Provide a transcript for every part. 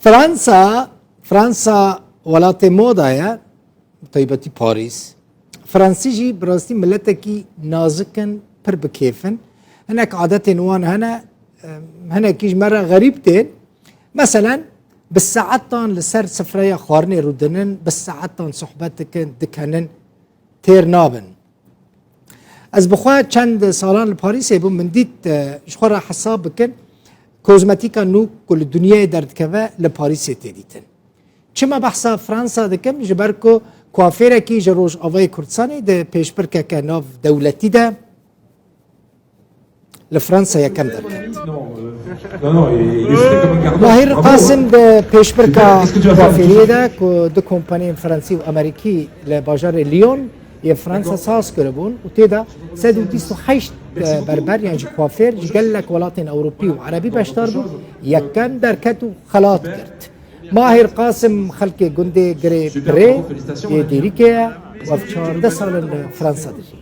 فرانسا ولاية موضة طيبتي باريس فرنسيجي براستي ملتكي نازكن پر بكيفن هناك عادة وان هنا كيج مرة غريبتين مثلا بالساعتان لسر سفرية خوارني رودنن بالساعتان صحبتكن دكنن تير نابن از بخواه چند سالان لپاریس بوم من دید شخورا حساب بکن کوزمتیکا نو کل دنیای درد که لپاریس تدیتن چما بحثا فرانسا دکم جبرکو کوافیره کی جروج آوای کردستانی ده پیشبرکه که ناف دولتی ده لفرانسا یکم درکند ماهر قاسم ده پیشبرکه کوافیری ده که دو کمپانی فرانسی و امریکی لباجار لیون یه فرانسا ساز کربون و تیدا 128 بربر یعنی کوافیر جگلک ولاتین اوروپی و عربی بشتار بود یکم درکت و خلاط کرد ماهر قاسم خلق گنده گره بره یه دیری که و 14 سال فرانسا دجی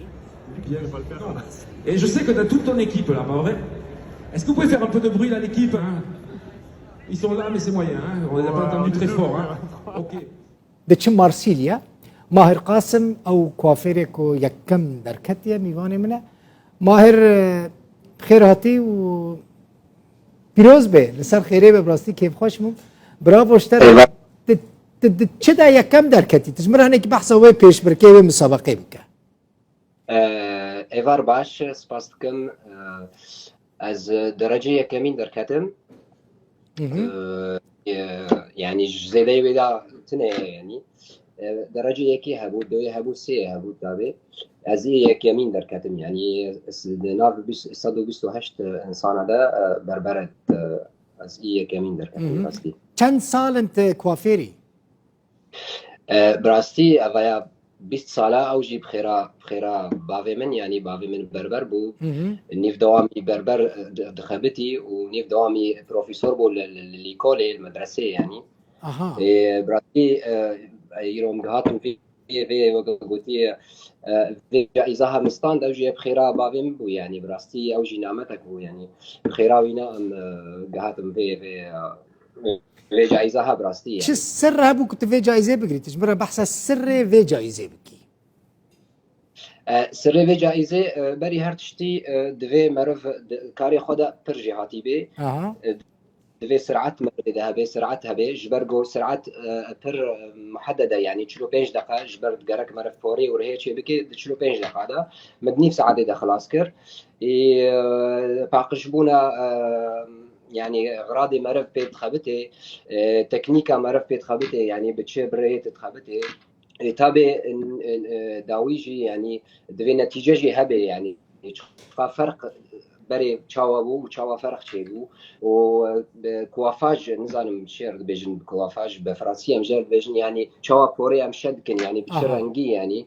Et je sais que tu as toute ton équipe là, pas vrai? Est-ce que vous pouvez faire un peu de bruit là, l'équipe hein? Ils sont là, mais c'est moyen, hein? On les a pas entendus très fort. Hein? Ok. دچ مارسيليا ماهر قاسم او كوافيريكو يكم دركتيا ميواني منه ماهر خير هاتي و بيروز به لسر خيري براستي كيف خوش مو برافو اشتري تشدا يكم دركتي تجمر هناك بحث وي بيش بركي وي مسابقه بك ایوار باش سپاس دکم از درجه یکمین درکتم يعني زيداي ودا تنه يعني درجه يكي هبو دوي هبو سي هبو تابي از يك يمين دركتم يعني ناف 128 انسان هذا بربرت از يك يمين دركتم براستي كم سال انت كوافيري براستي اويا 20 ساله او جي بخيرا باوي من يعني باوي من بربر بو نيف دوامي بربر دخبتي ونيف دوامي بروفيسور بو لليكولي المدرسه يعني اها براستي يروم هاتم في وقتي في جائزة مستان أو جي بخيرا باوي بو يعني براستي أو جي نعمتك بو يعني بخيرا وينا هاتم في جائزة براستي يعني شو السر هبو كنت في جائزة بقري تجبرها بحث السر في جائزة بكي سر في جائزة بري هرتشتي دوي مرف كاري خدا برجي هاتي بي دوي سرعت مردها بي سرعتها بي جبرجو سرعت بر محددة يعني 45 دقيقة جبرت جرك مرف فوري ورهي شيء بكي 45 دقيقة ده مدني في ساعة ده خلاص كر باقشبونا يعني غراضي مرف بيت خبته تكنيكا مرف بيت خبته يعني بتشي بريت تخبته تابع داويجي يعني دوي نتيجة جي هبه يعني فرق بري تشاوبو وتشاوا فرق شيبو وكوافاج نزانم شير بيجن كوافاج بفرنسية مجال بيجن يعني تشاوا كوريا مشدكن يعني بتشرنجي يعني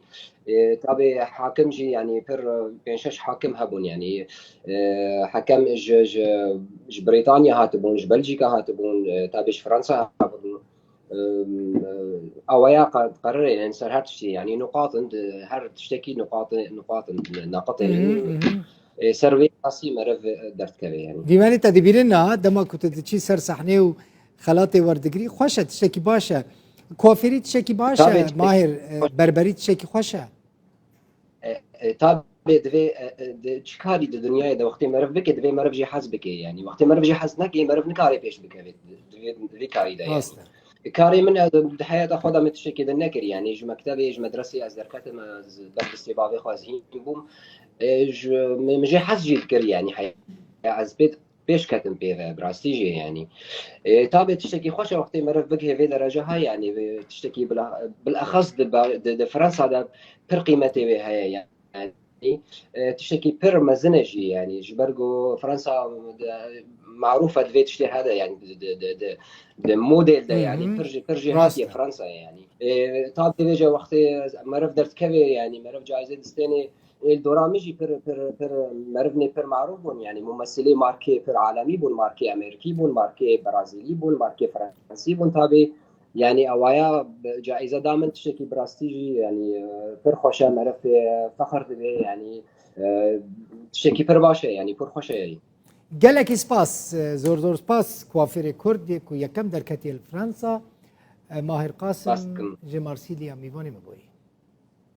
تابع حاكم جي يعني بر بينشش حاكم هبون يعني حكم ج بريطانيا هاتبون ج بلجيكا هاتبون تابع فرنسا هاتبون أويا قرر يعني صار هرتشتي يعني نقاط هر تشتكي نقاط ناقطين سروي قاسي مرف درت كذا يعني ديواني تدبيرنا دما كنت تشي سر صحنه وخلاطي وردقري خوشة تشتكي باشا كوافيري تشتكي باشا ماهر بربري تشتكي خوشة طب دوي تشكاري الدنيا ده وقت مرف بك دوي مرف جي حسبك يعني وقت مرف جي حسنك مرف نكاري بيش بك دوي كاري ده يعني كاري من الحياة خدا متشكل النكر يعني جو مكتبي جو مدرسي از دركاتم از درسي باوي خوازهين بوم جو مجي حس جي الكر يعني حياة از بيت بيش كاتم بيه براستيجي يعني تابع تشتكي خوش وقت مرف بك في درجة هاي يعني تشتكي بالأخص د فرنسا ده بر قيمتي بها يعني تشتكي بر مزنجي يعني جبرجو فرنسا معروفة دفيت تشتري هذا يعني ده موديل ده يعني برجي هاتي فرنسا يعني طاب ديجا وقت مرف درت كبير يعني مرف جائزة دستاني الدوران مجي بر مرفني بر معروفون يعني ممثلي ماركي بر عالمي بون ماركي أمريكي بون ماركي برازيلي بون ماركي فرنسي بون تابي يعني أوايا جائزة دائما تشتكي براستيجي يعني بر خوشة مرف فخر به يعني تشتكي بر باشا يعني بر خوشة يعني جالك سباس زور سباس كوافير كردي كو يكم دركتي الفرنسا ماهر قاسم باسكن. جي مارسيليا ميواني مبوي